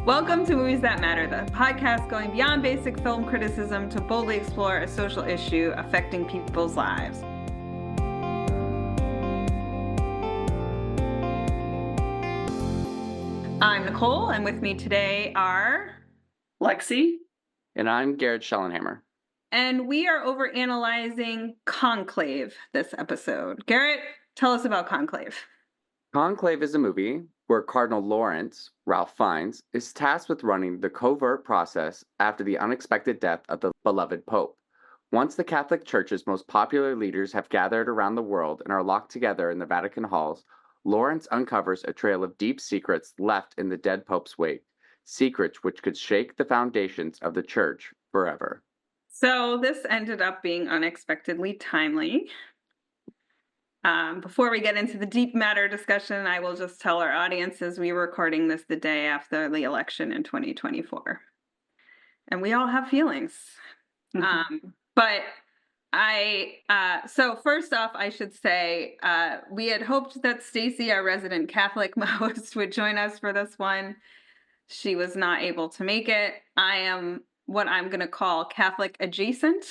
Welcome to Movies That Matter, the podcast going beyond basic film criticism to boldly explore a social issue affecting people's lives. I'm Nicole, and with me today are Lexi. And I'm Garrett Schellenhammer. And we are overanalyzing Conclave this episode. Garrett, tell us about Conclave. Conclave is a movie where Cardinal Lawrence, Ralph Fiennes, is tasked with running the covert process after the unexpected death of the beloved Pope. Once the Catholic Church's most popular leaders have gathered around the world and are locked together in the Vatican halls, Lawrence uncovers a trail of deep secrets left in the dead Pope's wake, secrets which could shake the foundations of the Church forever. So this ended up being unexpectedly timely. Before we get into the deep matter discussion, I will just tell our audiences we're recording this the day after the election in 2024. And we all have feelings. But so first off, I should say, we had hoped that Stacy, our resident Catholic host, would join us for this one. She was not able to make it. I am what I'm going to call Catholic adjacent.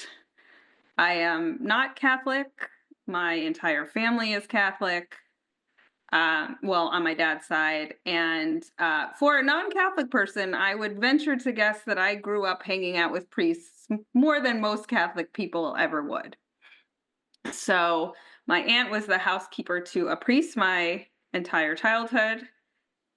I am not Catholic. My entire family is Catholic, well, on my dad's side. And for a non-Catholic person, I would venture to guess that I grew up hanging out with priests more than most Catholic people ever would. So my aunt was the housekeeper to a priest my entire childhood.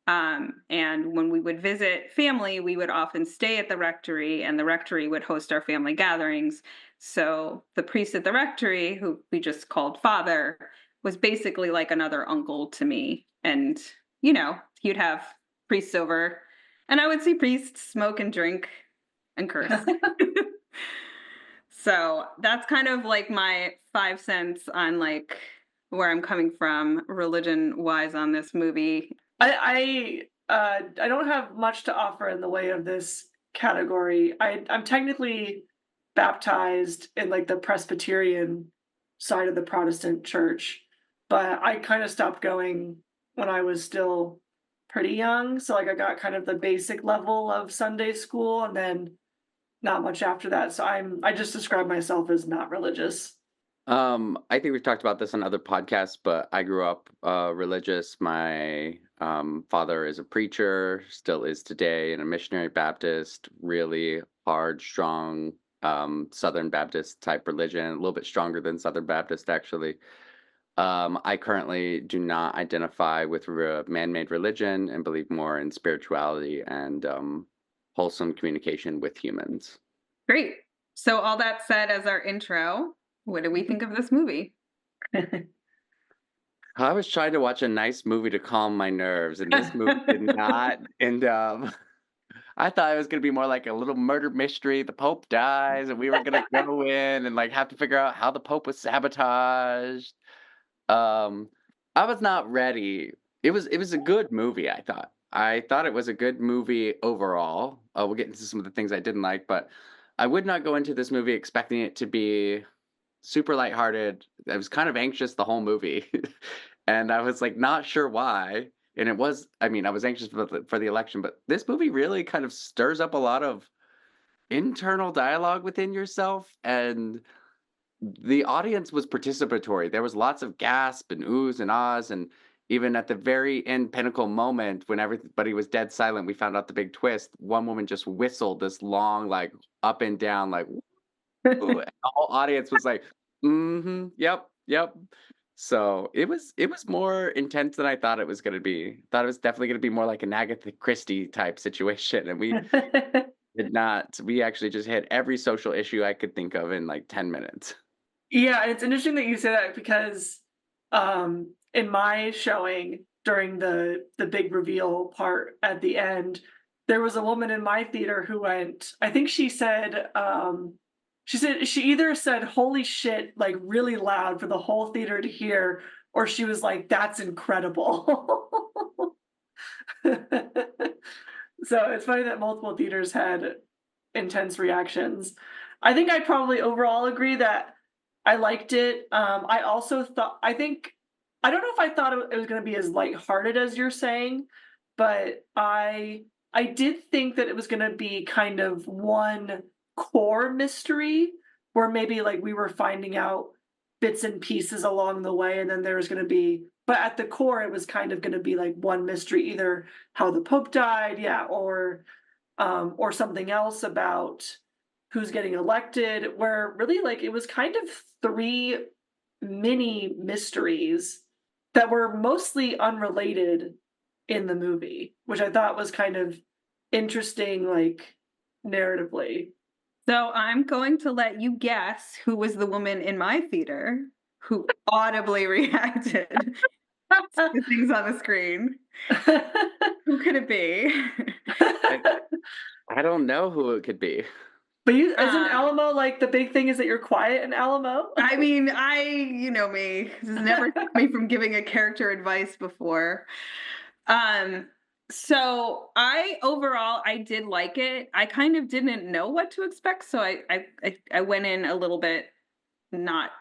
And when we would visit family, we would often stay at the rectory, and the rectory would host our family gatherings. So the priest at the rectory, who we just called Father, was basically like another uncle to me. And, you know, he'd have priests over, and I would see priests smoke and drink and curse. So that's kind of like my 5 cents on like where I'm coming from religion-wise on this movie. I don't have much to offer in the way of this category. I'm technically baptized in like the Presbyterian side of the Protestant church, but I kind of stopped going when I was still pretty young. So like I got kind of the basic level of Sunday school and then not much after that. So I just describe myself as not religious. I think we've talked about this on other podcasts, but I grew up religious. My father is a preacher, still is today, and a missionary Baptist, really hard, strong Southern Baptist type religion, a little bit stronger than Southern Baptist, actually. I currently do not identify with man-made religion and believe more in spirituality and wholesome communication with humans. Great. So all that said as our intro, what do we think of this movie? I was trying to watch a nice movie to calm my nerves, and this movie did not end up. I thought it was going to be more like a little murder mystery. The Pope dies, and we were going to go in and like have to figure out how the Pope was sabotaged. I was not ready. It was a good movie, I thought. I thought it was a good movie overall. We'll get into some of the things I didn't like, but I would not go into this movie expecting it to be super lighthearted. I was kind of anxious the whole movie, and I was like not sure why. And it was, I mean, I was anxious for the election, but this movie really kind of stirs up a lot of internal dialogue within yourself, and the audience was participatory. There was lots of gasp and oohs and ahs, and even at the very end pinnacle moment when everybody was dead silent, we found out the big twist. One woman just whistled this long, like up and down, like and the whole audience was like, "Mm-hmm, yep, yep." So it was more intense than I thought it was going to be. Thought it was definitely going to be more like an Agatha Christie type situation, and we did not. We actually just hit every social issue I could think of in like 10 minutes. Yeah, it's interesting that you say that because in my showing during the big reveal part at the end, there was a woman in my theater who went, I think she said she either said holy shit like really loud for the whole theater to hear, or she was like, that's incredible. So it's funny that multiple theaters had intense reactions. I think I probably overall agree that I liked it. I also thought, I don't know if I thought it was going to be as lighthearted as you're saying, but I I did think that it was gonna be kind of one core mystery where maybe, like, we were finding out bits and pieces along the way, and then there was gonna be but at the core, it was kind of gonna be, like, one mystery, either how the Pope died, yeah, or something else about who's getting elected, where really, like, it was kind of 3 mini mysteries that were mostly unrelated in the movie, which I thought was kind of interesting, like, narratively. So I'm going to let you guess who was the woman in my theater who audibly reacted to things on the screen. Who could it be? I I don't know who it could be. But you isn't Um, Alamo, like, the big thing is that you're quiet in Alamo? I mean, you know me, this has never kept me from giving a character advice before. Um, so I did like it. I kind of didn't know what to expect, so I went in a little bit not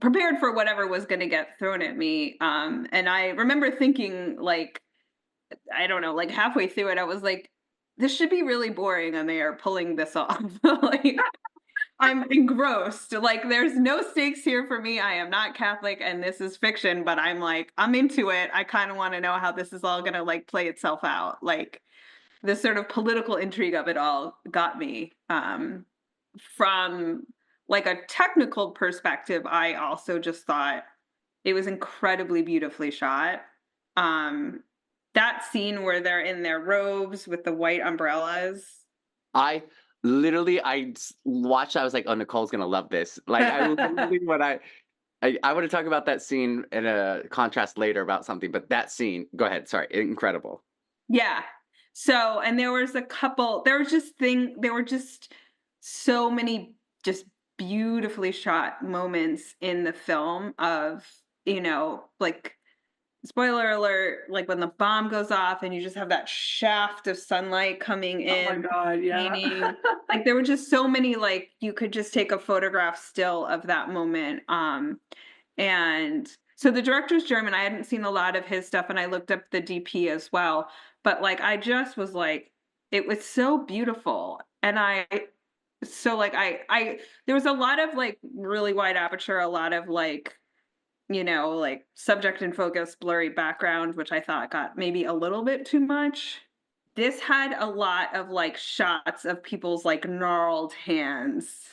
prepared for whatever was going to get thrown at me. And I remember thinking, like, I don't know, like halfway through it, I was like, this should be really boring, and they are pulling this off. Like, I'm engrossed. Like, there's no stakes here for me. I am not Catholic, and this is fiction, but I'm like, I'm into it. I kind of want to know how this is all gonna like play itself out. Like, the sort of political intrigue of it all got me. From like a technical perspective, I also just thought it was incredibly beautifully shot. Um, that scene where they're in their robes with the white umbrellas. I watched, I was like, "Oh, Nicole's gonna love this." Like, I literally when I wanna talk about that scene in a contrast later about something, but that scene go ahead, sorry, incredible. Yeah. So, and there were just so many just beautifully shot moments in the film of, like, spoiler alert, like when the bomb goes off and you just have that shaft of sunlight coming Oh my in, god, yeah. painting. Like, there were just so many, like, you could just take a photograph still of that moment. And so the director's German. I hadn't seen a lot of his stuff, and I looked up the DP as well. But like, I just was like, it was so beautiful, and there was a lot of like really wide aperture, a lot of like, like subject and focus, blurry background, which I thought got maybe a little bit too much. This had a lot of like shots of people's like gnarled hands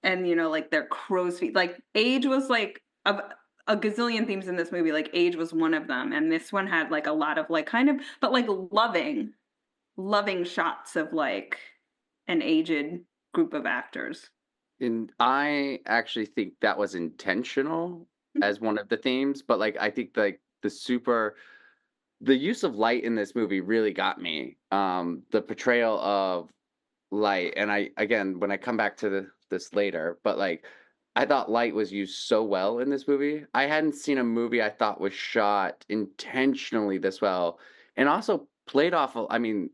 and, like their crow's feet. Like, age was like a gazillion themes in this movie. Like, age was one of them. And this one had like a lot of like kind of, but like loving shots of like an aged group of actors. And I actually think that was intentional as one of the themes, but, like, I think, like, the use of light in this movie really got me. The portrayal of light, and I again, when I come back to this later, but, like, I thought light was used so well in this movie. I hadn't seen a movie I thought was shot intentionally this well, and also played off I mean,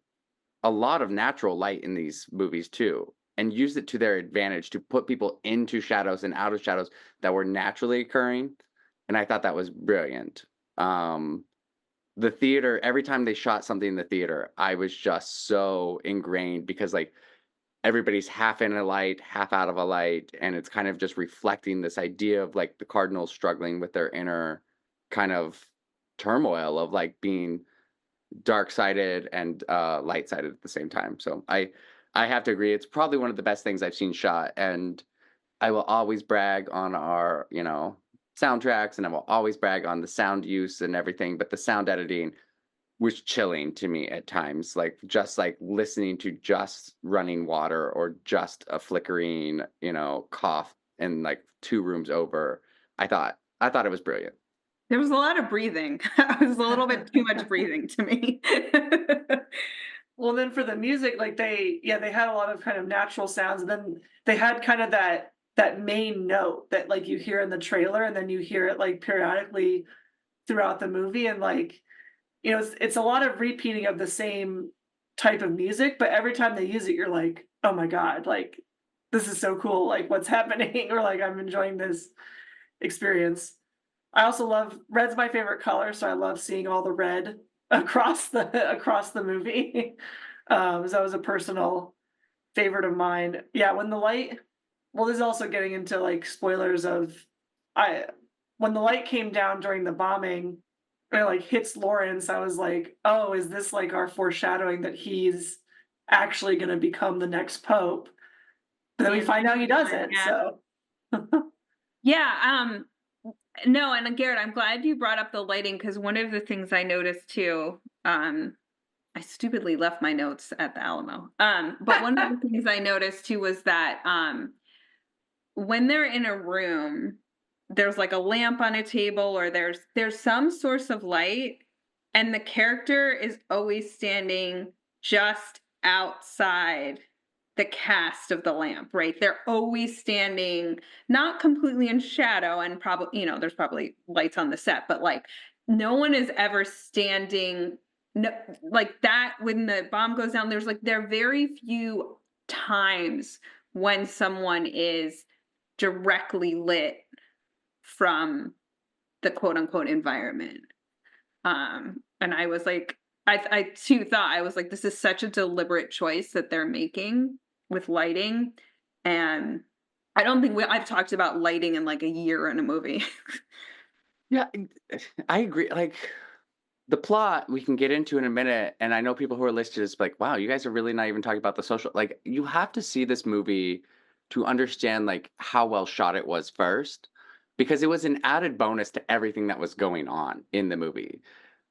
a lot of natural light in these movies too, and used it to their advantage to put people into shadows and out of shadows that were naturally occurring, and I thought that was brilliant. Um, the theater, every time they shot something in the theater, I was just so ingrained because, like, everybody's half in a light, half out of a light, and it's kind of just reflecting this idea of, like, the cardinals struggling with their inner kind of turmoil of, like, being dark-sided and, light-sided at the same time. So I have to agree, it's probably one of the best things I've seen shot, and I will always brag on our, soundtracks, and I will always brag on the sound use and everything, but the sound editing was chilling to me at times, like, just, like, listening to just running water or just a flickering, cough in, like, 2 rooms over. I thought it was brilliant. There was a lot of breathing. It was a little bit too much breathing to me. Well, then for the music, like, they had a lot of kind of natural sounds, and then they had kind of that main note that, like, you hear in the trailer, and then you hear it, like, periodically throughout the movie, and, like, it's a lot of repeating of the same type of music, but every time they use it, you're like, "Oh my god, like, this is so cool, like, what's happening?" Or, like, "I'm enjoying this experience." I also love red's my favorite color, so I love seeing all the red across the movie. So that was a personal favorite of mine. Yeah, when the light well, this is also getting into, like, spoilers of I when the light came down during the bombing, and it, like, hits Lawrence, I was like, "Oh, is this, like, our foreshadowing that he's actually gonna become the next pope?" But then The we find out he anointed one, doesn't, yeah. so Yeah, no, and Garrett, I'm glad you brought up the lighting because one of the things I noticed too, I stupidly left my notes at the Alamo. But one of the things I noticed too was that when they're in a room, there's like a lamp on a table or there's some source of light, and the character is always standing just outside the cast of the lamp, right? They're always standing not completely in shadow, and probably, there's probably lights on the set, but like no one is ever standing no, like that when the bomb goes down. There are very few times when someone is directly lit from the quote unquote environment. And I was like, I too thought I was like, this is such a deliberate choice that they're making with lighting. And I don't think I've talked about lighting in like a year in a movie. Yeah, I agree. Like the plot we can get into in a minute, and I know people who are listed as like, wow, you guys are really not even talking about the social. Like, you have to see this movie to understand like how well shot it was first, because it was an added bonus to everything that was going on in the movie.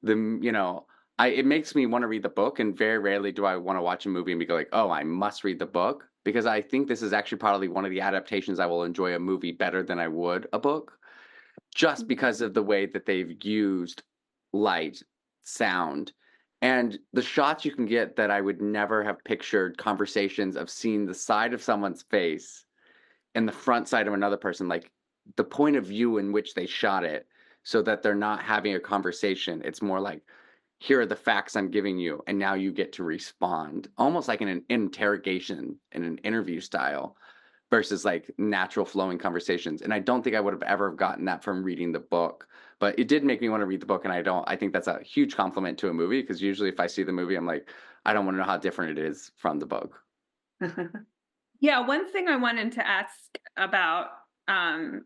You know, it makes me want to read the book, and very rarely do I want to watch a movie and be like, oh, I must read the book, because I think this is actually probably one of the adaptations I will enjoy a movie better than I would a book, just because of the way that they've used light, sound, and the shots you can get that I would never have pictured conversations of seeing the side of someone's face and the front side of another person, like the point of view in which they shot it so that they're not having a conversation. It's more like, here are the facts I'm giving you, and now you get to respond, almost like in an interrogation in an interview style versus like natural flowing conversations. And I don't think I would have ever gotten that from reading the book, but it did make me want to read the book. And I think that's a huge compliment to a movie, because usually if I see the movie, I'm like, I don't want to know how different it is from the book. Yeah, one thing I wanted to ask about, um,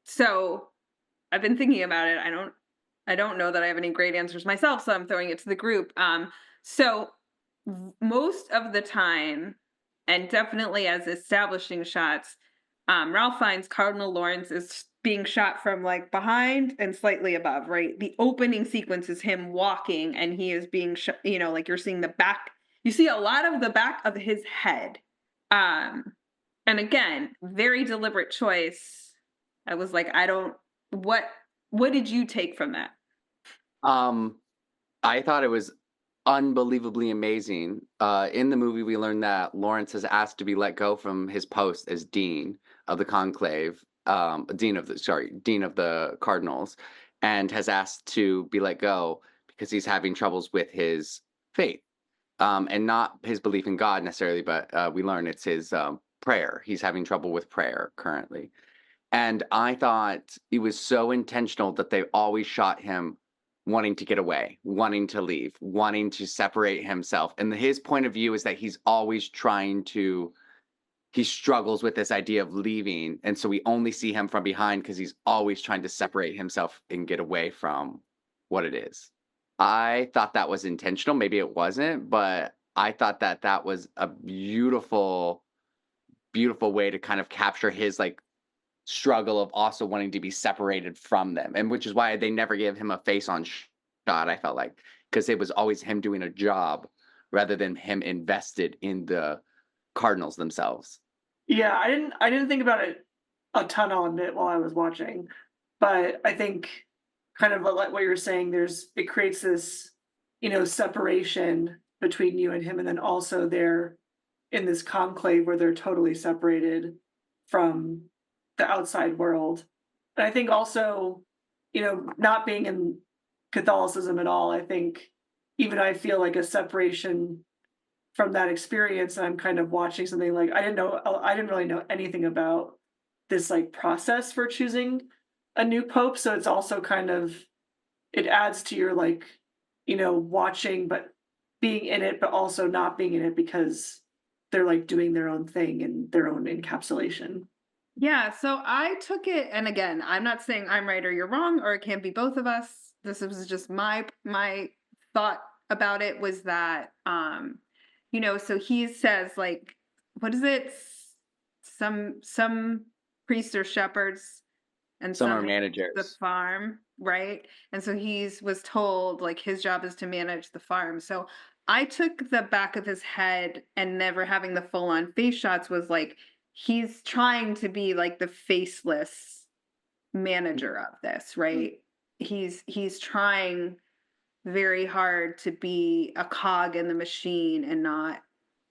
so I've been thinking about it. I don't know that I have any great answers myself, so I'm throwing it to the group. So most of the time, and definitely as establishing shots, Ralph Fiennes Cardinal Lawrence is being shot from like behind and slightly above, right? The opening sequence is him walking, and he is being, like you're seeing the back. You see a lot of the back of his head. Um, and again, very deliberate choice. I was like, I don't. What What did you take from that? Um, I thought it was unbelievably amazing. In the movie, we learned that Lawrence has asked to be let go from his post as dean of the conclave, dean of the cardinals, and has asked to be let go because he's having troubles with his faith, and not his belief in God necessarily, but we learn it's his prayer. He's having trouble with prayer currently. And I thought it was so intentional that they always shot him wanting to get away, wanting to leave, wanting to separate himself. And his point of view is that he's always trying to, he struggles with this idea of leaving. And so we only see him from behind because he's always trying to separate himself and get away from what it is. I thought that was intentional. Maybe it wasn't, but I thought that that was a beautiful, beautiful way to kind of capture his like struggle of also wanting to be separated from them, and which is why they never gave him a face on shot, I felt like, because it was always him doing a job rather than him invested in the Cardinals themselves. Yeah, I didn't think about it a ton, I'll admit, while I was watching, but I think kind of like what you're saying, it creates this, separation between you and him, and then also they're in this conclave where they're totally separated from the outside world. And I think also, not being in Catholicism at all, I think even I feel like a separation from that experience, and I'm kind of watching something like I didn't really know anything about this like process for choosing a new pope, so it's also kind of it adds to your like watching but being in it, but also not being in it because they're like doing their own thing and their own encapsulation. Yeah, so I took it, and again, I'm not saying I'm right or you're wrong, or it can't be both of us. This was just my thought about it was that so he says like, what is it? Some priests or shepherds and Some are some manage the managers. farm, right? And so he's was told like his job is to manage the farm. So I took the back of his head and never having the full on face shots was like he's trying to be like the faceless manager of this, right? He's trying very hard to be a cog in the machine and not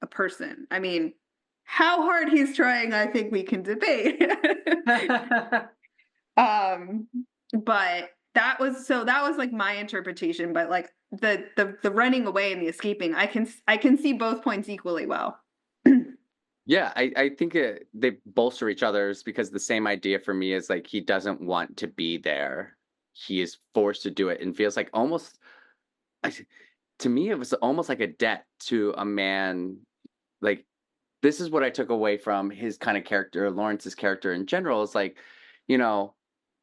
a person. I mean, how hard he's trying, I think we can debate. Um, but that was like my interpretation, but like the running away and the escaping, I can see both points equally well. Yeah, I think they bolster each other's because the same idea for me is like he doesn't want to be there. He is forced to do it and feels like almost I, to me it was almost like a debt to a man. Like this is what I took away from his kind of character, Lawrence's character in general. Is like, you know,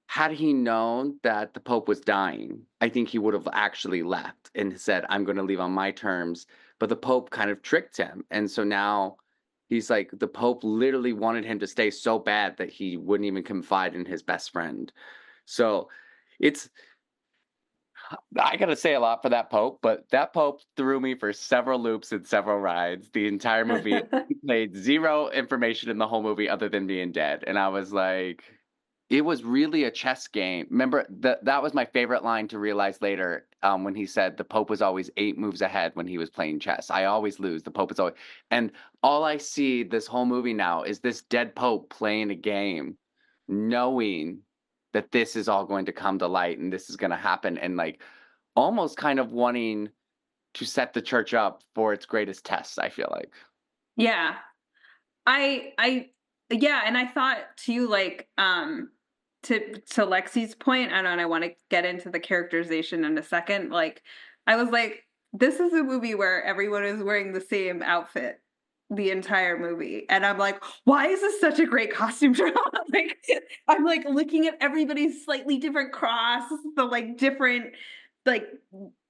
had he known that the Pope was dying, I think he would have actually left and said, "I'm going to leave on my terms." But the Pope kind of tricked him, and so now he's like, the Pope literally wanted him to stay so bad that he wouldn't even confide in his best friend. So it's I gotta say a lot for that Pope, but that Pope threw me for several loops and several rides. The entire movie, he played zero information in the whole movie other than being dead. And I was like, it was really a chess game. Remember that was my favorite line to realize later, when he said the Pope was always 8 moves ahead when he was playing chess. I always lose. The Pope is always, and all I see this whole movie now is this dead Pope playing a game, knowing that this is all going to come to light and this is going to happen, and like almost kind of wanting to set the church up for its greatest test, I feel like. Yeah. I yeah, and I thought too, like, to Lexi's point, and I want to get into the characterization in a second. Like, I was like, this is a movie where everyone is wearing the same outfit the entire movie. And I'm like, why is this such a great costume drama? Like I'm like looking at everybody's slightly different cross, the like different like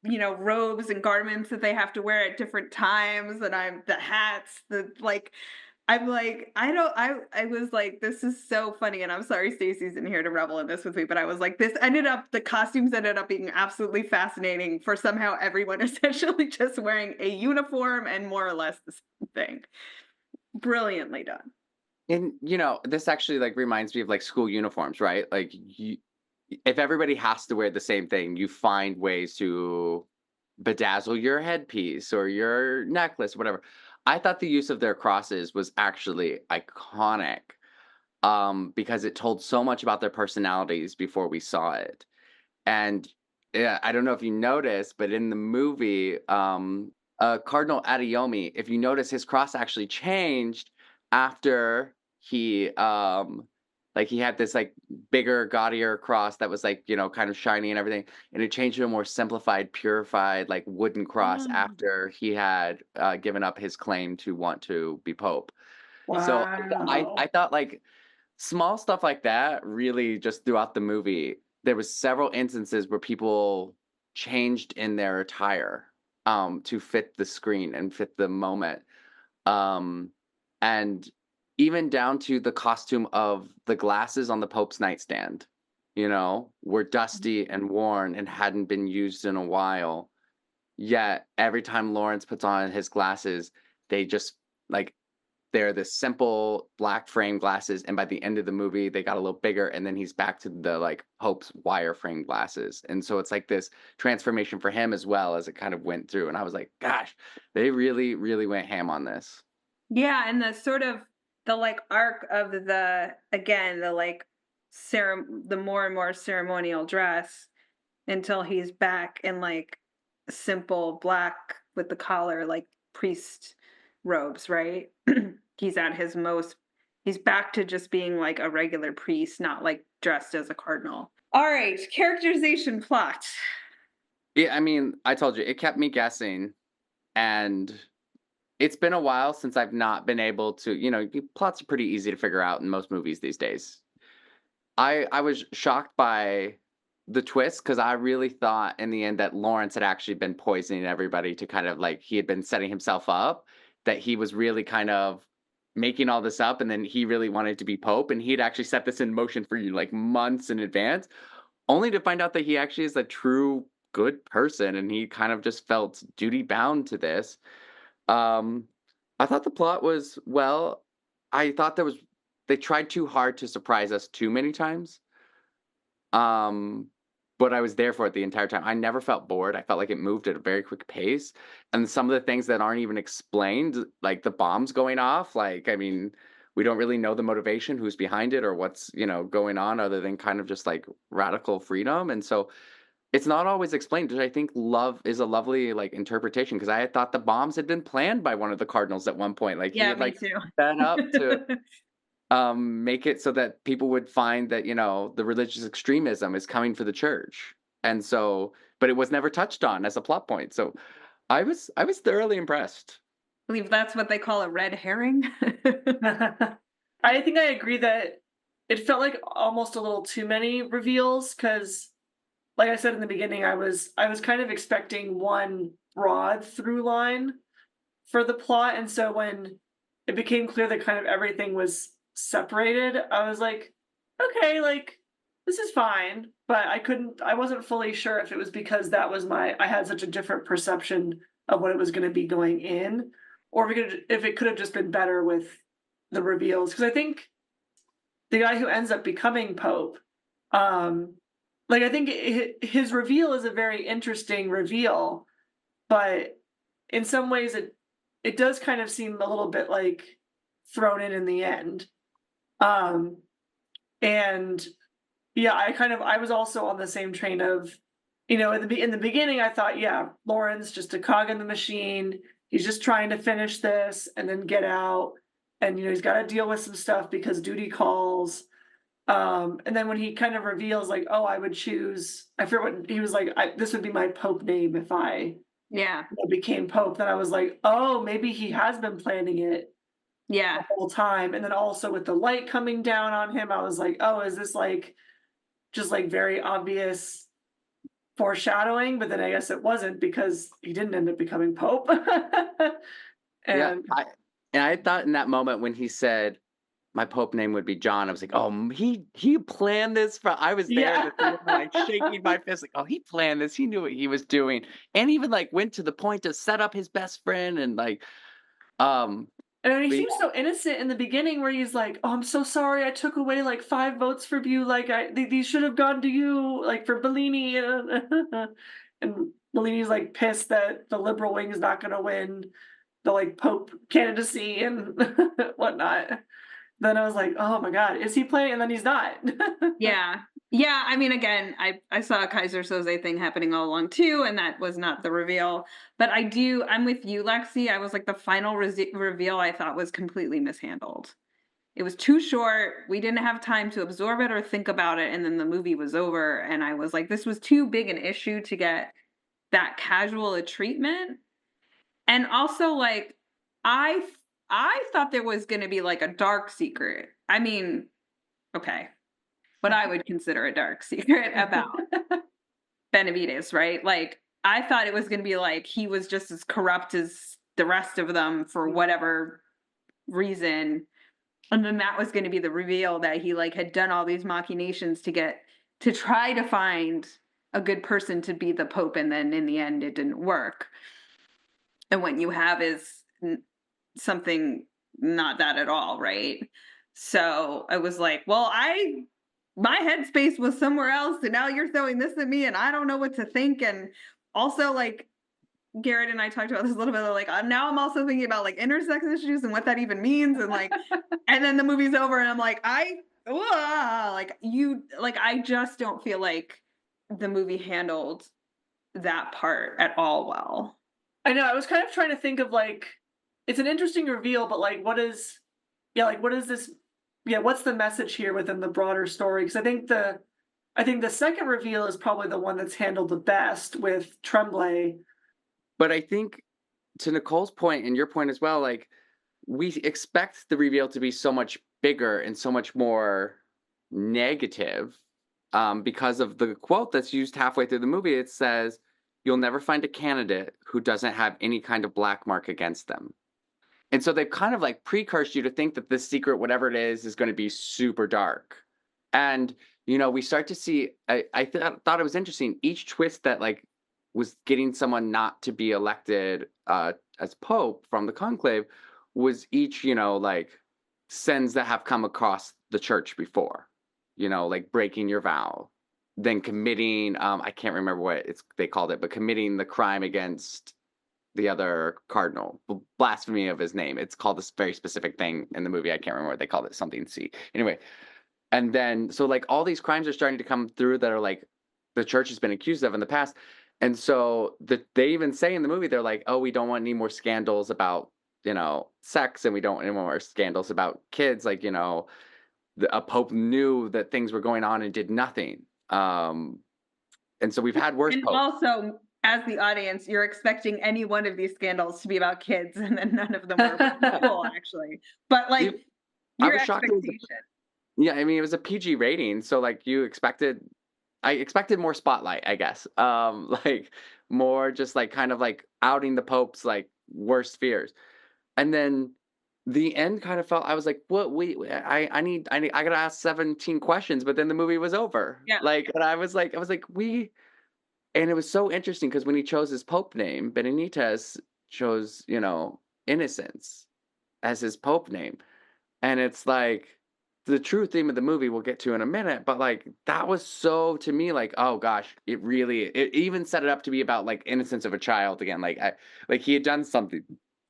robes and garments that they have to wear at different times, and I'm the hats, the like I'm like, I don't I was like, this is so funny. And I'm sorry Stacey's in here to revel in this with me, but I was like, the costumes ended up being absolutely fascinating for somehow everyone essentially just wearing a uniform and more or less the same thing. Brilliantly done. And this actually like reminds me of like school uniforms, right? Like if everybody has to wear the same thing, you find ways to bedazzle your headpiece or your necklace, whatever. I thought the use of their crosses was actually iconic, because it told so much about their personalities before we saw it. And yeah, I don't know if you noticed, but in the movie, Cardinal Adiomi, if you notice, his cross actually changed after he like he had this like bigger, gaudier cross that was like, kind of shiny and everything. And it changed to a more simplified, purified, like wooden cross Mm. after he had given up his claim to want to be Pope. So I Wow. thought like small stuff like that really just throughout the movie, there was several instances where people changed in their attire, to fit the screen and fit the moment. Um, and even down to the costume of the glasses on the Pope's nightstand, were dusty and worn and hadn't been used in a while. Yet every time Lawrence puts on his glasses, they just like they're the simple black frame glasses, and by the end of the movie, they got a little bigger, and then he's back to the like Pope's wire frame glasses, and so it's like this transformation for him as well as it kind of went through, and I was like, gosh, they really, really went ham on this. Yeah, and the sort of the like arc of the again, the like the more and more ceremonial dress until he's back in like simple black with the collar, like priest robes, right? He's at his most, he's back to just being like a regular priest, not like dressed as a cardinal. All right, characterization plot. Yeah, I mean, I told you, it kept me guessing, and it's been a while since I've not been able to, plots are pretty easy to figure out in most movies these days. I was shocked by the twist because I really thought in the end that Lawrence had actually been poisoning everybody to kind of like he had been setting himself up, that he was really kind of making all this up, and then he really wanted to be Pope, and he had actually set this in motion for you like months in advance, only to find out that he actually is a true good person and he kind of just felt duty bound to this. Um, I thought the plot was I thought they tried too hard to surprise us too many times. Um, but I was there for it the entire time. I never felt bored. I felt like it moved at a very quick pace. And some of the things that aren't even explained, like the bombs going off, like, I mean, we don't really know the motivation, who's behind it, or what's, going on other than kind of just like radical freedom. And so it's not always explained, which I think love is a lovely like interpretation because I had thought the bombs had been planned by one of the cardinals at one point. Like he Yeah, had me like too. set up to make it so that people would find that, the religious extremism is coming for the church. And so but it was never touched on as a plot point. So I was thoroughly impressed. Believe that's what they call a red herring. I think I agree that it felt like almost a little too many reveals because, like I said in the beginning, I was kind of expecting one broad through line for the plot, and so when it became clear that kind of everything was separated, I was like, okay, like this is fine, but I wasn't fully sure if it was because I had such a different perception of what it was going to be going in, or if it could have just been better with the reveals. Because I think the guy who ends up becoming Pope, um, like I think his reveal is a very interesting reveal, but in some ways it does kind of seem a little bit like thrown in the end. Um, and yeah, I was also on the same train of, in the beginning I thought, yeah, Lauren's just a cog in the machine. He's just trying to finish this and then get out. And he's got to deal with some stuff because duty calls. And then when he kind of reveals like, oh, I would choose, I forget what he was like, this would be my Pope name if I Yeah, became Pope. Then I was like, oh, maybe he has been planning it the yeah, whole time. And then also with the light coming down on him, I was like, oh, is this like just like very obvious foreshadowing? But then I guess it wasn't because he didn't end up becoming Pope. Yeah, And I thought in that moment when he said my Pope name would be John, I was like, "Oh, he planned this from." I was there in yeah. the theater, like, shaking my fist, like, "Oh, he planned this, he knew what he was doing," and even, like, went to the point to set up his best friend and, like, um, And then he but seems so innocent in the beginning where he's like, "Oh, I'm so sorry I took away like 5 votes from you, like, these should have gone to you, like, for Bellini," and Bellini's, like, pissed that the liberal wing is not gonna win the, like, Pope candidacy and whatnot. Then I was like, "Oh my god, is he playing?" And then he's not. yeah. Yeah, I mean, again, I saw a Kaiser Soze thing happening all along too, and that was not the reveal. But I'm with you, Lexi. I was like the final reveal I thought was completely mishandled. It was too short. We didn't have time to absorb it or think about it, and then the movie was over. And I was like, this was too big an issue to get that casual a treatment. And also, like, I I thought there was going to be like a dark secret. I mean, okay, what I would consider a dark secret about Benavides, right? Like, I thought it was going to be like he was just as corrupt as the rest of them for whatever reason. And then that was going to be the reveal that he like had done all these machinations to try to find a good person to be the pope, and then in the end it didn't work. And what you have is something not that at all, right? So I was like, well, my headspace was somewhere else, and now you're throwing this at me, and I don't know what to think. And also, like, Garrett and I talked about this a little bit. Like, now I'm also thinking about like intersex issues and what that even means, and like, and then the movie's over, and I'm like, I just don't feel like the movie handled that part at all well. I know, I was kind of trying to think of, like, it's an interesting reveal, but, like, what is this, yeah, what's the message here within the broader story? Because I think I think the second reveal is probably the one that's handled the best with Tremblay. But I think to Nicole's point and your point as well, like we expect the reveal to be so much bigger and so much more negative because of the quote that's used halfway through the movie. It says, "You'll never find a candidate who doesn't have any kind of black mark against them." And so they've kind of like precursed you to think that this secret, whatever it is going to be super dark. And, we start to see, thought it was interesting. Each twist that like was getting someone not to be elected as Pope from the conclave was each, like sins that have come across the church before, like breaking your vow, then committing, I can't remember what they called it, but committing the crime against the other cardinal, blasphemy of his name. It's called this very specific thing in the movie. I can't remember what they called it, something C. Anyway, and then so like all these crimes are starting to come through that are like the church has been accused of in the past. And so they even say in the movie, they're like, oh, we don't want any more scandals about, sex, and we don't want any more scandals about kids. Like, a pope knew that things were going on and did nothing. And so we've had worse And popes. also, as the audience, you're expecting any one of these scandals to be about kids, and then none of them were about people, actually. But like I your was shocked it was expectation. Yeah, I mean, it was a PG rating, so, like, I expected more spotlight, I guess, like, more just, like, kind of, like, outing the Pope's, like, worst fears, and then the end kind of felt I was like, "What? I gotta ask 17 questions," but then the movie was over, Yeah. like, and "We," and it was so interesting because when he chose his Pope name, Benitez chose, innocence as his Pope name. And it's like the true theme of the movie we'll get to in a minute, but like that was so to me like, oh gosh, it even set it up to be about like innocence of a child again. Like he had done something,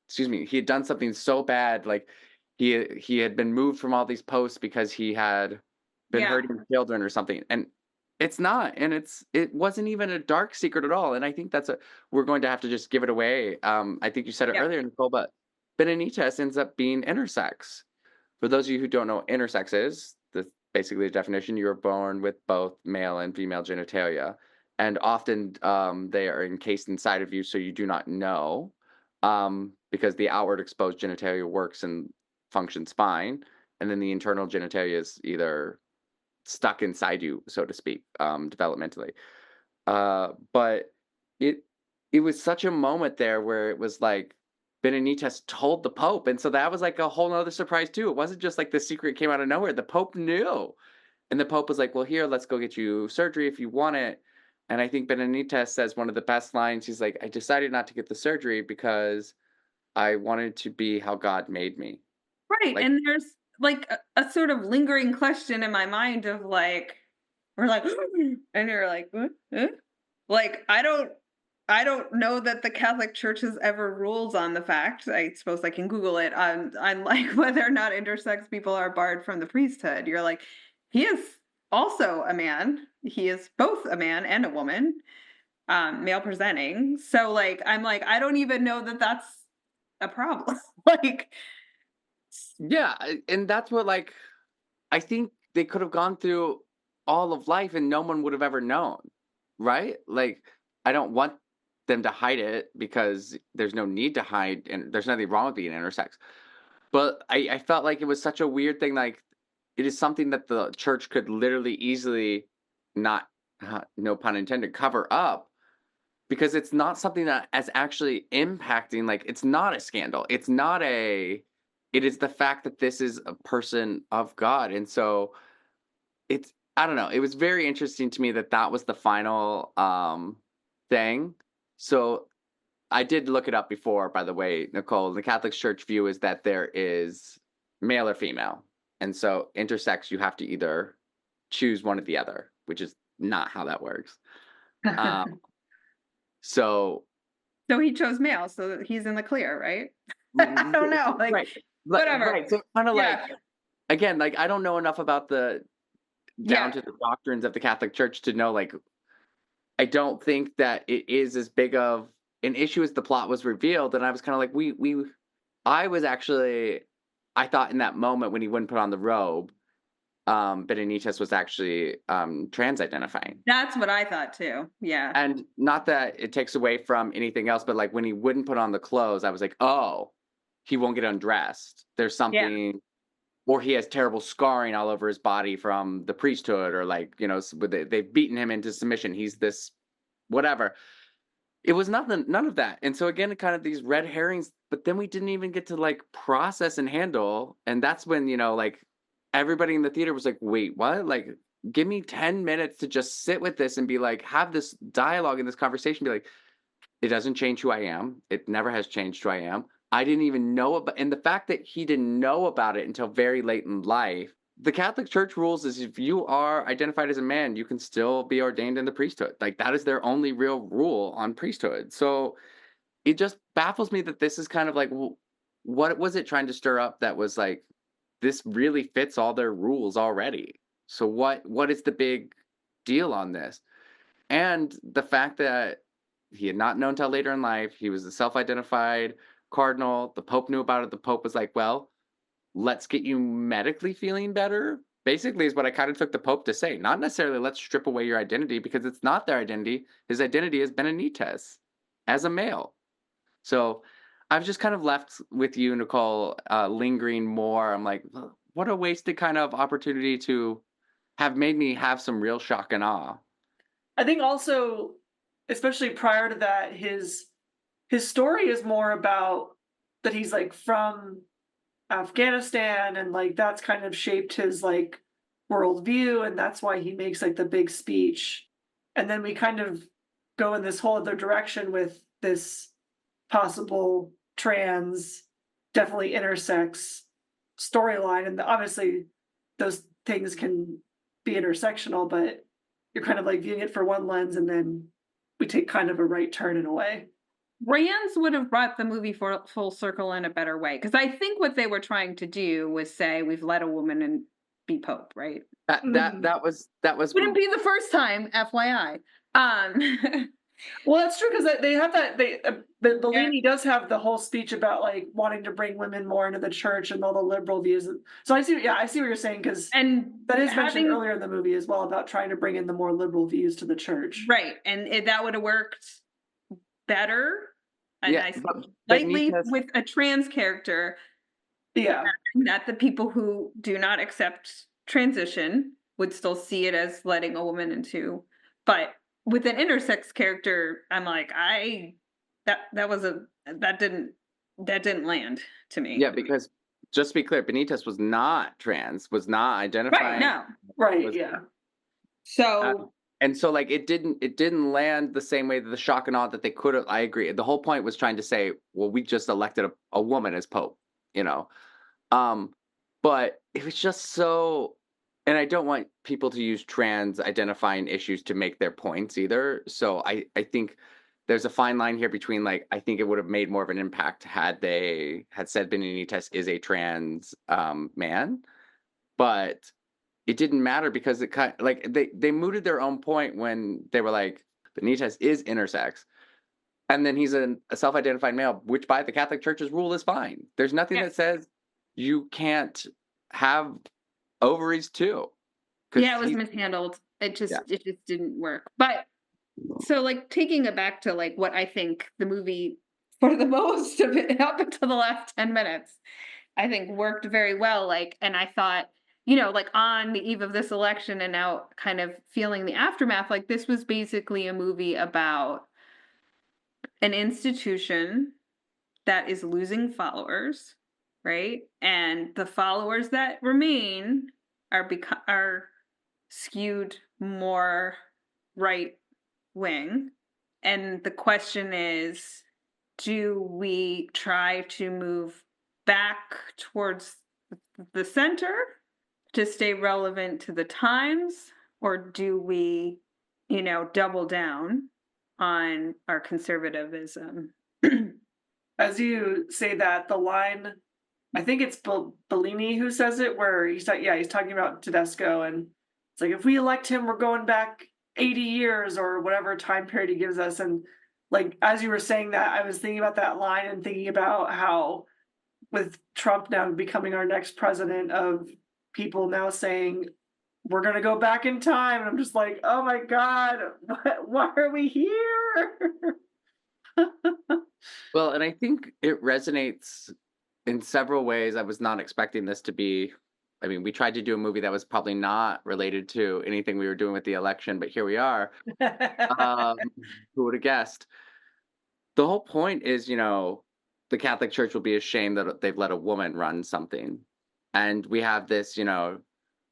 excuse me, he had done something so bad, like he had been moved from all these posts because he had been Yeah. hurting children or something. And it's not, and it wasn't even a dark secret at all. And I think we're going to have to just give it away. I think you said it Yeah. earlier, Nicole, but Benitez ends up being intersex. For those of you who don't know what intersex is, that's basically the definition. You are born with both male and female genitalia, and often they are encased inside of you, so you do not know, because the outward exposed genitalia works and functions fine, and then the internal genitalia is either stuck inside you, so to speak, developmentally. But it it was such a moment there where it was like Benitez told the Pope, and so that was like a whole nother surprise too. It wasn't just like the secret came out of nowhere. The Pope knew, and the Pope was like, "Well, here, let's go get you surgery if you want it." And I think Benitez says one of the best lines. He's like, "I decided not to get the surgery because I wanted to be how God made me." Right. Like, And there's like a sort of lingering question in my mind of like, we're like, and you're like, "What? Huh?" Like, I don't know that the Catholic Church has ever ruled on the fact. I suppose I can Google it on like whether or not intersex people are barred from the priesthood. You're like, he is also a man. He is both a man and a woman, male presenting. So like, I'm like, I don't even know that that's a problem. Like, yeah, and that's what like I think they could have gone through all of life and no one would have ever known, right? Like, I don't want them to hide it because there's no need to hide, and there's nothing wrong with being intersex. But I felt like it was such a weird thing. Like, it is something that the church could literally easily not, no pun intended, cover up because it's not something that is actually impacting. Like, it's not a scandal. It's not a. It is the fact that this is a person of God, and so I don't know, it was very interesting to me that that was the final, thing. So, I did look it up before, by the way, Nicole. The Catholic Church view is that there is male or female, and so intersex, you have to either choose one or the other, which is not how that works. Um, so so he chose male, so he's in the clear, right? I r don't know. Like, right, whatever. right, so kinda like Yeah. again, like, I don't know enough about the down Yeah. to the doctrines of the Catholic Church to know, like, I don't think that it is as big of an issue as the plot was revealed, and I was kinda like, we I was actually I thought in that moment when he wouldn't put on the robe, Benitez was actually trans identifying. That's what I thought too. Yeah. And not that it takes away from anything else, but like when he wouldn't put on the clothes, I was like, oh, he won't get undressed. There's Yeah. something, or he has terrible scarring all over his body from the priesthood, or like, they've beaten him into submission. He's this whatever. It was nothing, none of that. And so again, kind of these red herrings, but then we didn't even get to like process and handle. And that's when, like everybody in the theater was like, wait, what? Like, give me 10 minutes to just sit with this and be like, have this dialogue and this conversation, be like, it doesn't change who I am. It never has changed who I am. I didn't even know about, and the fact that he didn't know about it until very late in life. The Catholic Church rules is if you are identified as a man, you can still be ordained in the priesthood. Like that is their only real rule on priesthood. So it just baffles me that this is kind of like, what was it trying to stir up that was like, this really fits all their rules already. So what is the big deal on this? And the fact that he had not known till later in life, he was a self-identified cardinal. The Pope knew about it. The Pope was like, well, let's get you medically feeling better. Basically, is what I kind of took the Pope to say. Not necessarily let's strip away your identity because it's not their identity. His identity is Benitez as a male. So I've just kind of left with you, Nicole, lingering more. I'm like, what a wasted kind of opportunity to have made me have some real shock and awe. I think also, especially prior to that, his story is more about that he's like from Afghanistan, and like that's kind of shaped his like worldview, and that's why he makes like the big speech. And then we kind of go in this whole other direction with this possible trans, definitely intersex storyline. And obviously those things can be intersectional, but you're kind of like viewing it for one lens, and then we take kind of a right turn in a way. Brands would have brought the movie for full circle in a better way because I think what they were trying to do was say we've let a woman and be Pope, right? That was Wouldn't be the first time, FYI. Well, that's true because they have that. Yeah. Bellini does have the whole speech about like wanting to bring women more into the church and all the liberal views. So I see, yeah, I see what you're saying because And that is mentioned having earlier in the movie as well about trying to bring in the more liberal views to the church. right, and that would have worked better. And Yeah, I but slightly Benitez, with a trans character Yeah, that the people who do not accept transition would still see it as letting a woman into, but with an intersex character, I'm like, that didn't land to me. yeah, because just to be clear, Benitez was not trans, was not Right, identifying. no. right. Was, Yeah, So and so like it didn't land the same way that the shock and awe that they could have. I agree. The whole point was trying to say, well, we just elected a woman as Pope, you know. But it was just so, and I don't want people to use trans identifying issues to make their points either. So I think there's a fine line here between like I think it would have made more of an impact had they had said Benitez is a trans man, but it didn't matter because it kind like they mooted their own point when they were like Benitez is intersex. And then he's a self-identified male, which by the Catholic Church's rule is fine. There's nothing yeah, that says you can't have ovaries too. Because yeah, it was he, mishandled. yeah, It just didn't work. But so like taking it back to like what I think the movie for the most of it up until the last 10 minutes, I think worked very well. Like, and I thought, like on the eve of this election and now kind of feeling the aftermath, like this was basically a movie about an institution that is losing followers, right? And the followers that remain are skewed more right wing. And the question is, do we try to move back towards the center to stay relevant to the times, or do we, double down on our conservatism? as you say that, the line, I think it's Bellini who says it, where he's talking about Tedesco, and it's like if we elect him, we're going back 80 years or whatever time period he gives us. And like as you were saying that, I was thinking about that line and thinking about how with Trump now becoming our next president of people now saying we're gonna go back in time, and I'm just like, oh my god, why are we here? Well, and I think it resonates in several ways. I was not expecting this to be. I mean, we tried to do a movie that was probably not related to anything we were doing with the election, but here we are. Um, who would have guessed? The whole point is, the Catholic Church will be ashamed that they've let a woman run something. And we have this,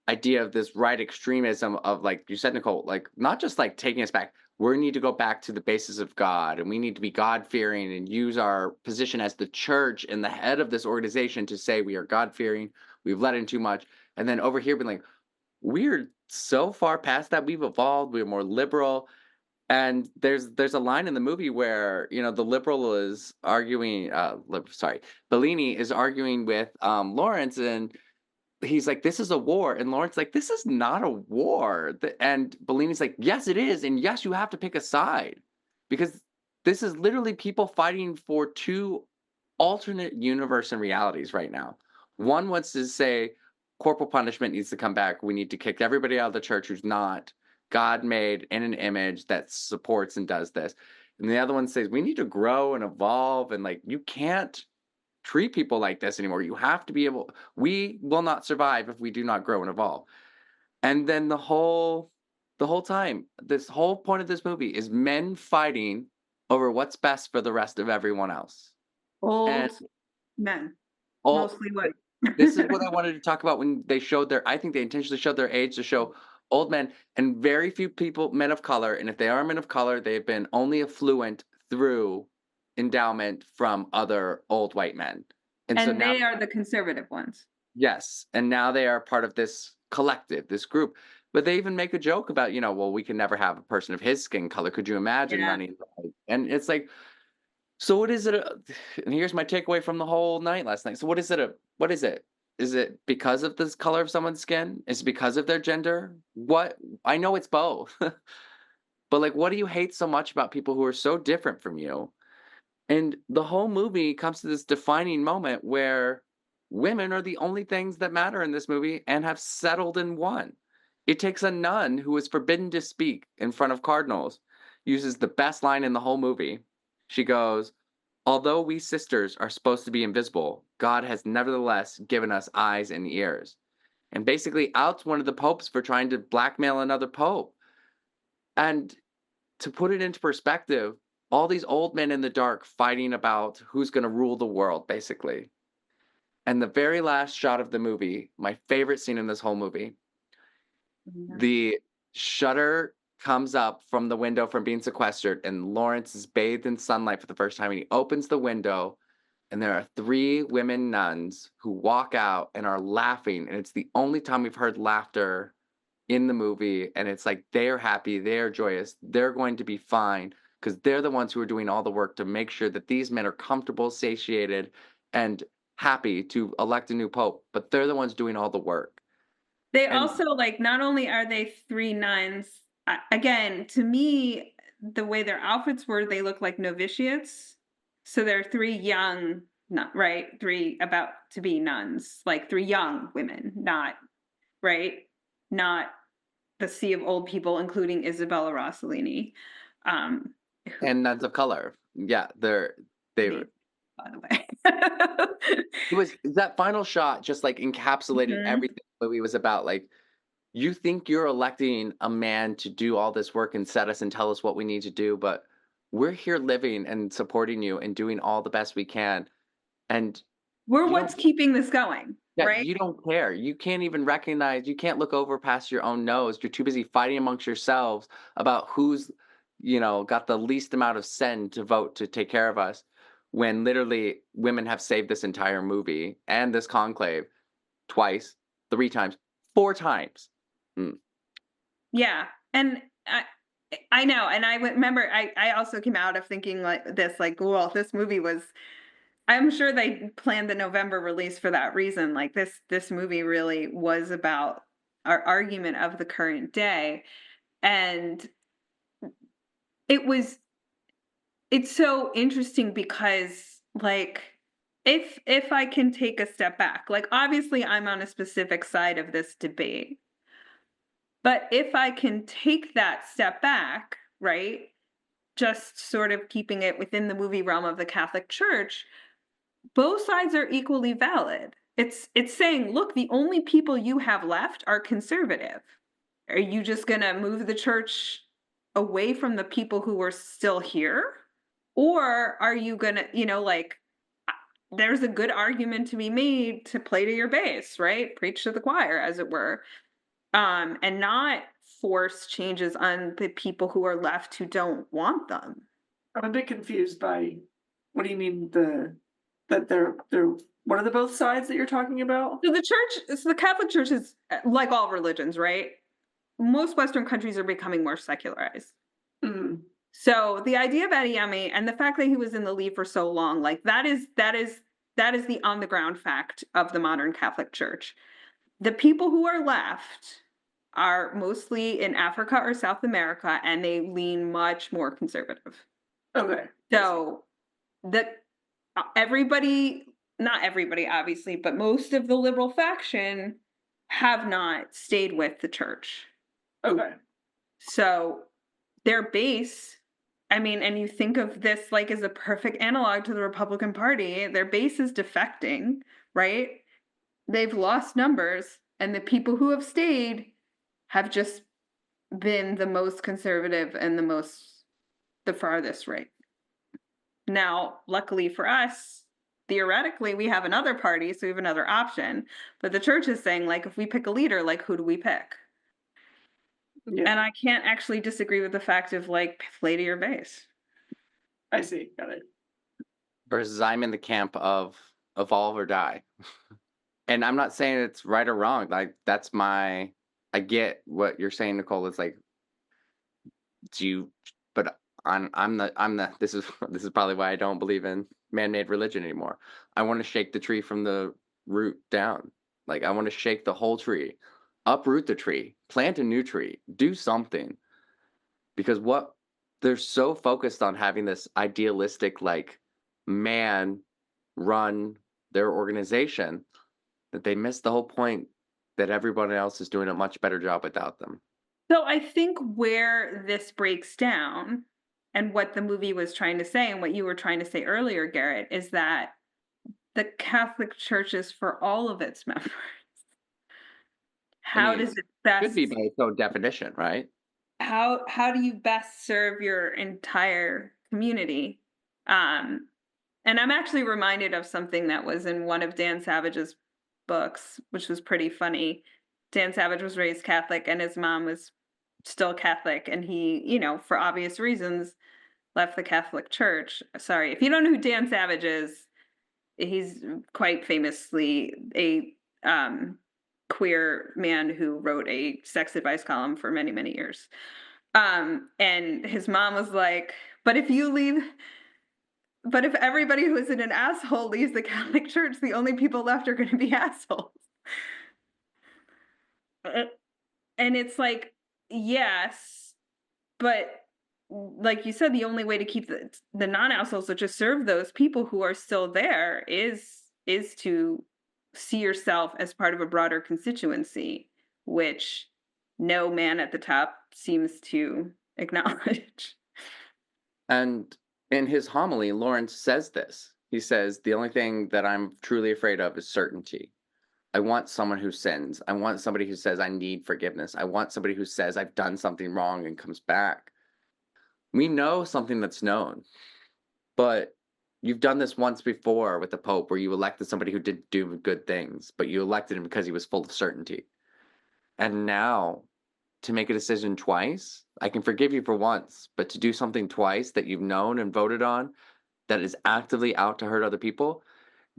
idea of this right extremism of, like you said, Nicole, like not just like taking us back. We need to go back to the basis of God, and we need to be God fearing and use our position as the church and the head of this organization to say we are God fearing. We've let in too much. And then over here being like, we're so far past that. We've evolved. We're more liberal. And there's a line in the movie where, the liberal is arguing, Bellini is arguing with Lawrence, and he's like, "This is a war," and Lawrence like, "This is not a war." And Bellini's like, "Yes, it is, and yes, you have to pick a side, because this is literally people fighting for two alternate universe and realities right now. One wants to say corporal punishment needs to come back. We need to kick everybody out of the church who's not God made in an image that supports and does this. And the other one says we need to grow and evolve, and like you can't treat people like this anymore. You have to be able, we will not survive if we do not grow and evolve. And then the whole time, this whole point of this movie is men fighting over what's best for the rest of everyone else. And Old men, all mostly what? this is what I wanted to talk about when they showed I think they intentionally showed their age to show old men and very few people, men of color. And if they are men of color, they've been only affluent through endowment from other old white men. And so And now, they are the conservative ones. yes, and now they are part of this collective, this group. But they even make a joke about, well, we can never have a person of his skin color. Could you imagine Yeah. running? And it's like, so what is it? And here's my takeaway from the whole night last night. So what is it? What is it? Is it because of this color of someone's skin? Is it because of their gender? What? I know it's both. But like, what do you hate so much about people who are so different from you? And the whole movie comes to this defining moment where women are the only things that matter in this movie and have settled and won. It takes a nun who is forbidden to speak in front of cardinals, uses the best line in the whole movie. She goes, "Although we sisters are supposed to be invisible, God has nevertheless given us eyes and ears." And basically outs one of the popes for trying to blackmail another pope. And to put it into perspective, all these old men in the dark fighting about who's going to rule the world, basically. And the very last shot of the movie, my favorite scene in this whole movie, Yeah. the shutter comes up from the window from being sequestered, and Lawrence is bathed in sunlight for the first time. And he opens the window, and there are three women nuns who walk out and are laughing. And it's the only time we've heard laughter in the movie. And it's like they're happy, they're joyous, they're going to be fine because they're the ones who are doing all the work to make sure that these men are comfortable, satiated, and happy to elect a new pope. But they're the ones doing all the work. They And also, like, not only are they 3 nuns, again, to me, the way their outfits were, they look like novitiates. So they're 3 young, not right, 3 about to be nuns, like 3 young women, not right, not the sea of old people, including Isabella Rossellini, who and nuns of color. Yeah, they me, were. by the way. It was that final shot just like encapsulated Mhm. everything the movie was about. Like, you think you're electing a man to do all this work and set us and tell us what we need to do, but we're here living and supporting you and doing all the best we can. And We're you what's don't, keeping this going, yeah, right? you don't care. You can't even recognize, you can't look over past your own nose. You're too busy fighting amongst yourselves about who's, got the least amount of send to vote to take care of us, when literally women have saved this entire movie and this conclave twice, three times, four times. Mm. Yeah, and I know, and I remember I also came out of thinking like this, like, well, this movie was. I'm sure they planned the November release for that reason. Like this movie really was about our argument of the current day, and it was. It's so interesting because like if I can take a step back, like obviously I'm on a specific side of this debate. But if I can take that step back, right? Just sort of keeping it within the movie realm of the Catholic Church, both sides are equally valid. It's saying, look, the only people you have left are conservative. Are you just going to move the church away from the people who are still here? Or are you going to, like, there's a good argument to be made to play to your base, right? Preach to the choir, as it were, and not force changes on the people who are left who don't want them. I'm a bit confused by what do you mean that they're what are the both sides that you're talking about? So the Catholic Church is like all religions, right? Most Western countries are becoming more secularized. Mm, So the idea of Adeyemi and the fact that he was in the lead for so long, like that is the on the ground fact of the modern Catholic Church. The people who are left are mostly in Africa or South America, and they lean much more conservative. okay. So the everybody, not everybody, obviously, but most of the liberal faction have not stayed with the church. Okay. So their base, I mean, and you think of this like as a perfect analog to the Republican Party, their base is defecting, right? They've lost numbers, and the people who have stayed have just been the most conservative and the farthest right. Now, luckily for us, theoretically, we have another party, so we have another option. But the church is saying, like, if we pick a leader, like, who do we pick? Yeah, And I can't actually disagree with the fact of, like, play to your base. I see. Got it. Versus I'm in the camp of evolve or die. And I'm not saying it's right or wrong. Like I get what you're saying, Nicole. It's like, but I'm the this is this is probably why I don't believe in man-made religion anymore. I want to shake the tree from the root down. Like I want to shake the whole tree, uproot the tree, plant a new tree, do something. Because what they're so focused on having this idealistic like man run their organization that they miss the whole point that everyone else is doing a much better job without them. So I think where this breaks down and what the movie was trying to say and what you were trying to say earlier, Garrett, is that the Catholic Church is for all of its members. I How mean, does it should be best by its own definition, right? how do you best serve your entire community? Um and I'm actually reminded of something that was in one of Dan Savage's books, which was pretty funny. Dan Savage was raised Catholic and his mom was still Catholic, and he, for obvious reasons, left the Catholic Church. Sorry, if you don't know who Dan Savage is, he's quite famously a queer man who wrote a sex advice column for many, many years. And his mom was like, but if everybody who isn't an asshole leaves the Catholic Church, the only people left are going to be assholes. Uh, And it's like, yes, but like you said, the only way to keep the non-assholes, to just serve those people who are still there, is to see yourself as part of a broader constituency, which no man at the top seems to acknowledge. And in his homily, Lawrence says this. He says, the only thing that I'm truly afraid of is certainty. I want someone who sins. I want somebody who says, I need forgiveness. I want somebody who says, I've done something wrong and comes back. We know something that's known, but you've done this once before with the Pope where you elected somebody who did do good things, but you elected him because he was full of certainty. And now to make a decision twice, I can forgive you for once, but to do something twice that you've known and voted on that is actively out to hurt other people,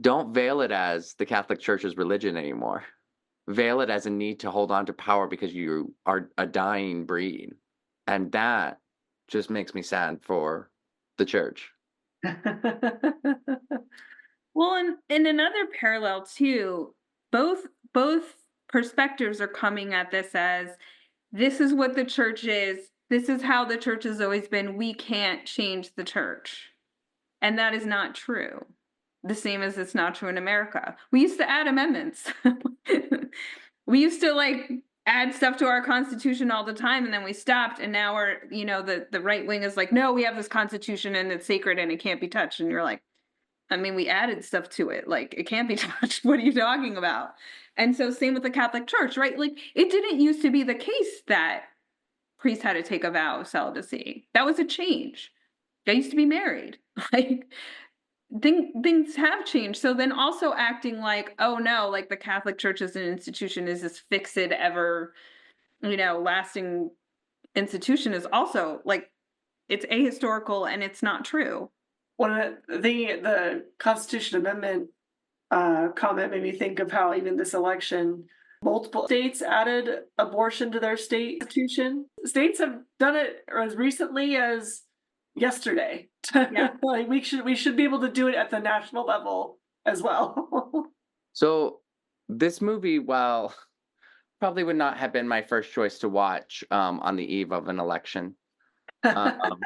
don't veil it as the Catholic Church's religion anymore. Veil it as a need to hold on to power because you are a dying breed. And that just makes me sad for the church. Well, and in another parallel too, both perspectives are coming at this as, this is what the church is. This is how the church has always been. We can't change the church. And that is not true. the same as it's not true in America. We used to add amendments. We used to like add stuff to our constitution all the time, and then we stopped, and now we're, the right wing is like, no, we have this constitution and it's sacred and it can't be touched. And you're like, I mean, we added stuff to it. Like, it can't be touched. What are you talking about? And so, same with the Catholic Church, right? Like, it didn't used to be the case that priests had to take a vow of celibacy. That was a change. They used to be married. Like, things have changed. So then also acting like, oh no, like the Catholic Church as an institution is this fixed, ever, lasting institution is also like, it's ahistorical and it's not true. One of the Constitution Amendment comment made me think of how even this election, multiple states added abortion to their state constitution. States have done it as recently as yesterday. Yeah. Like we should be able to do it at the national level as well. So this movie, while probably would not have been my first choice to watch on the eve of an election, um,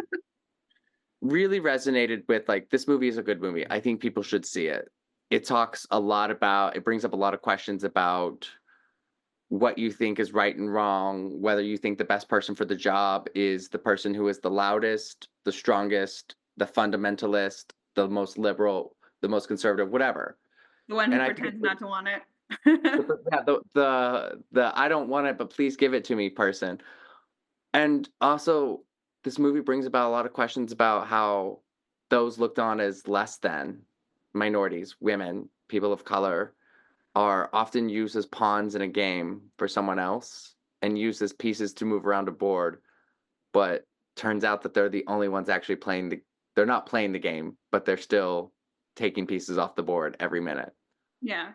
really resonated with, like, this movie is a good movie. I think people should see it. It brings up a lot of questions about what you think is right and wrong, whether you think the best person for the job is the person who is the loudest, the strongest, the fundamentalist, the most liberal, the most conservative, whatever. The one who And I think pretends not to want it. yeah, the I don't want it, but please give it to me person. And also, this movie brings about a lot of questions about how those looked on as less than minorities, women, people of color, are often used as pawns in a game for someone else and used as pieces to move around a board. But turns out that they're the only ones actually they're not playing the game, but they're still taking pieces off the board every minute. Yeah.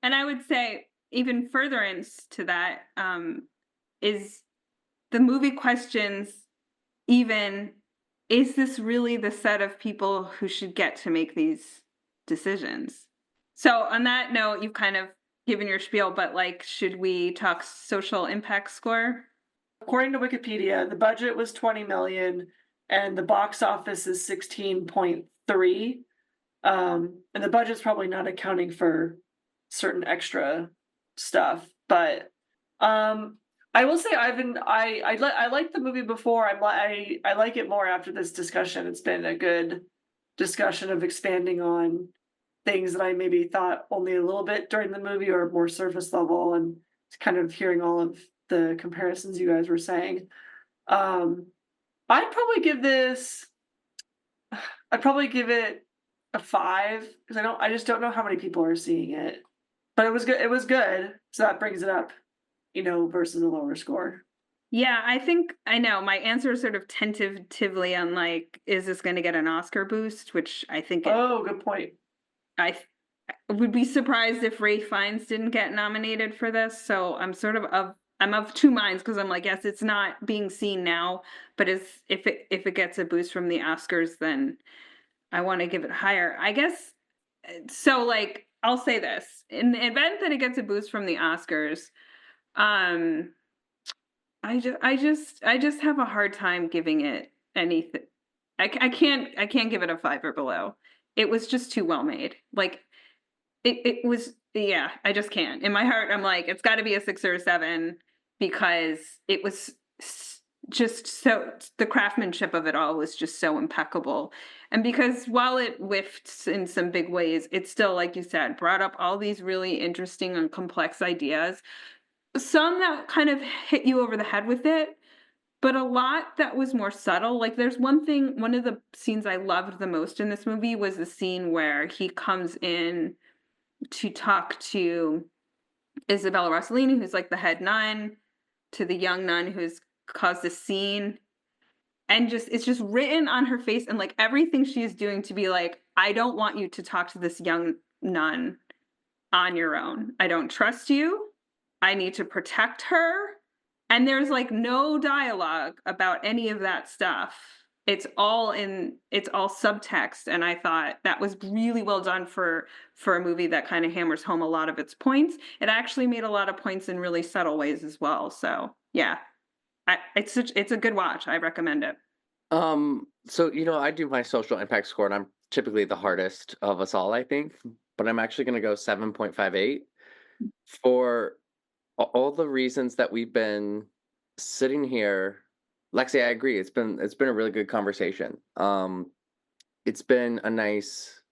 And I would say even furtherance to that is the movie questions even, is this really the set of people who should get to make these decisions? So on that note, you've kind of given your spiel, but like, should we talk social impact score? According to Wikipedia, the budget was 20 million and the box office is 16.3. And the budget's probably not accounting for certain extra stuff, but I will say I liked the movie before. I like it more after this discussion. It's been a good discussion of expanding on things that I maybe thought only a little bit during the movie or more surface level, and kind of hearing all of the comparisons you guys were saying. I'd probably give it a 5 because I just don't know how many people are seeing it. But it was good. It was good. So that brings it up, versus a lower score. Yeah, I know my answer is sort of tentatively on like, is this going to get an Oscar boost? Which I think Good point. I would be surprised if Ralph Fiennes didn't get nominated for this. So I'm I'm of two minds because I'm like, yes, it's not being seen now, but if it gets a boost from the Oscars, then I want to give it higher. I guess so. Like, I'll say this: in the event that it gets a boost from the Oscars, I just have a hard time giving it anything. I can't give it a 5 or below. It was just too well made. Like it was, yeah, I just can't. In my heart, I'm like, it's got to be a 6 or a 7 because it was just so, the craftsmanship of it all was just so impeccable. And because while it whiffed in some big ways, it still, like you said, brought up all these really interesting and complex ideas. Some that kind of hit you over the head with it, but a lot that was more subtle. Like there's one of the scenes I loved the most in this movie was the scene where he comes in to talk to Isabella Rossellini, who's like the head nun, to the young nun who's caused a scene. And it's just written on her face and like everything she's doing to be like, I don't want you to talk to this young nun on your own. I don't trust you. I need to protect her. And there's like no dialogue about any of that stuff. It's all subtext. And I thought that was really well done for a movie that kind of hammers home a lot of its points. It actually made a lot of points in really subtle ways as well. So yeah, it's a good watch. I recommend it. So I do my social impact score, and I'm typically the hardest of us all, I think, but I'm actually gonna go 7.58 for all the reasons that we've been sitting here. Lexi, I agree. It's been a really good conversation. It's been a nice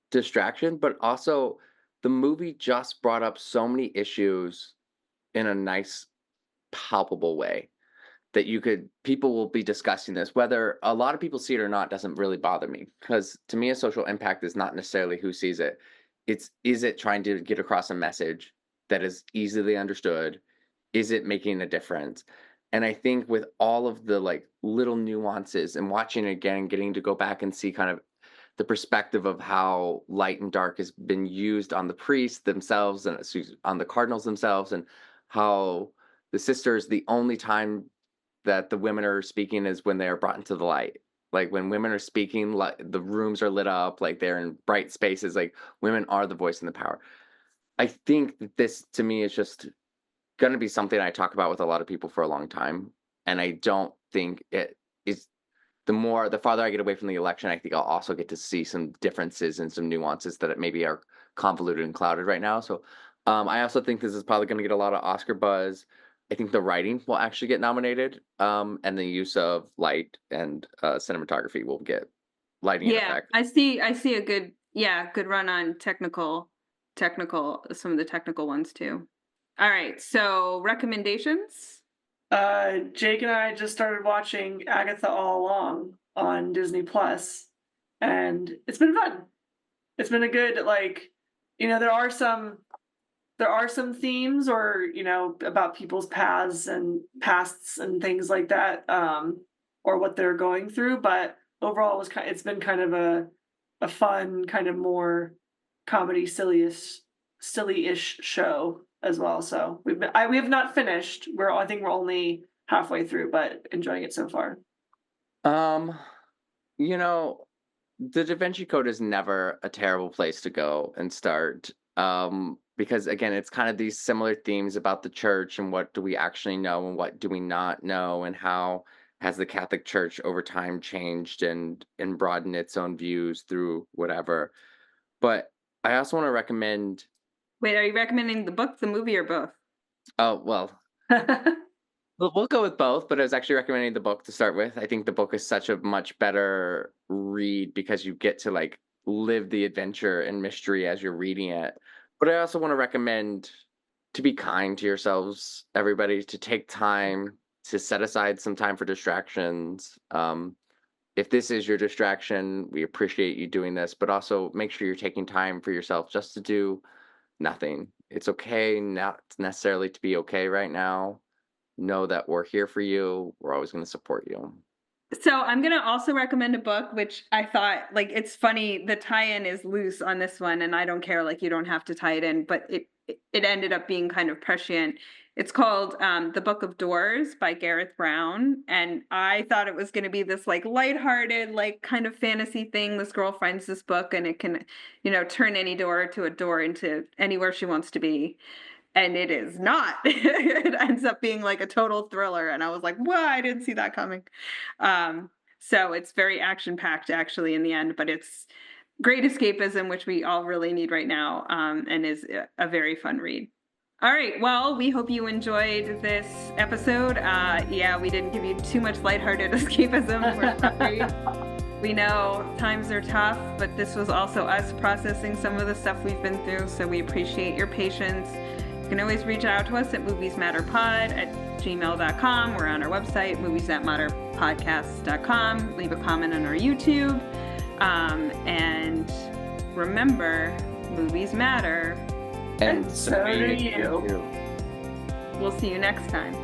distraction, but also the movie just brought up so many issues in a nice, palpable way that people will be discussing this. Whether a lot of people see it or not doesn't really bother me, because to me, a social impact is not necessarily who sees it. It's, is it trying to get across a message that is easily understood? Is it making a difference? And I think with all of the like little nuances and watching it again, getting to go back and see kind of the perspective of how light and dark has been used on the priests themselves and on the cardinals themselves, and how the sisters, the only time that the women are speaking is when they are brought into the light. Like when women are speaking, like the rooms are lit up, like they're in bright spaces, like women are the voice and the power. I think that this to me is just going to be something I talk about with a lot of people for a long time. And I don't think it is, the farther I get away from the election, I think I'll also get to see some differences and some nuances that maybe are convoluted and clouded right now. So I also think this is probably going to get a lot of Oscar buzz. I think the writing will actually get nominated, and the use of light and cinematography will get lighting and Yeah, effect. I see a good run on some of the technical ones too. All right, so recommendations. Jake and I just started watching Agatha All Along on Disney Plus, and it's been fun. It's been a good, like, there are some themes, or about people's pasts and things like that, or what they're going through, but overall it's been kind of a fun, kind of more comedy, silly-ish show as well. So we have not finished. I think we're only halfway through, but enjoying it so far. Um, you know, the Da Vinci Code is never a terrible place to go and start. Because again, it's kind of these similar themes about the church and what do we actually know and what do we not know, and how has the Catholic Church over time changed and broadened its own views through whatever. But I also want to recommend. Wait, are you recommending the book, the movie, or both? Oh well, we'll go with both, but I was actually recommending the book to start with. I think the book is such a much better read because you get to like live the adventure and mystery as you're reading it. But I also want to recommend to be kind to yourselves, everybody, to take time to set aside some time for distractions. If this is your distraction, we appreciate you doing this, but also make sure you're taking time for yourself just to do nothing. It's okay not necessarily to be okay right now. Know that we're here for you. We're always going to support you. So I'm gonna also recommend a book, which I thought, like, it's funny, the tie-in is loose on this one, and I don't care, like, you don't have to tie it in, but it ended up being kind of prescient. It's called The Book of Doors by Gareth Brown, and I thought it was gonna be this like lighthearted, like kind of fantasy thing. This girl finds this book and it can, turn any door to a door into anywhere she wants to be. And it is not. It ends up being like a total thriller, and I was like, "What? I didn't see that coming." So it's very action-packed actually in the end, but it's great escapism, which we all really need right now, and is a very fun read. All right, well, we hope you enjoyed this episode. Yeah, we didn't give you too much lighthearted escapism. We're sorry. We know times are tough, but this was also us processing some of the stuff we've been through, so we appreciate your patience. You can always reach out to us at moviesmatterpod@gmail.com. We're on our website, moviesthatmatterpodcast.com. Leave a comment on our YouTube. And remember, movies matter. And so do you. We'll see you next time.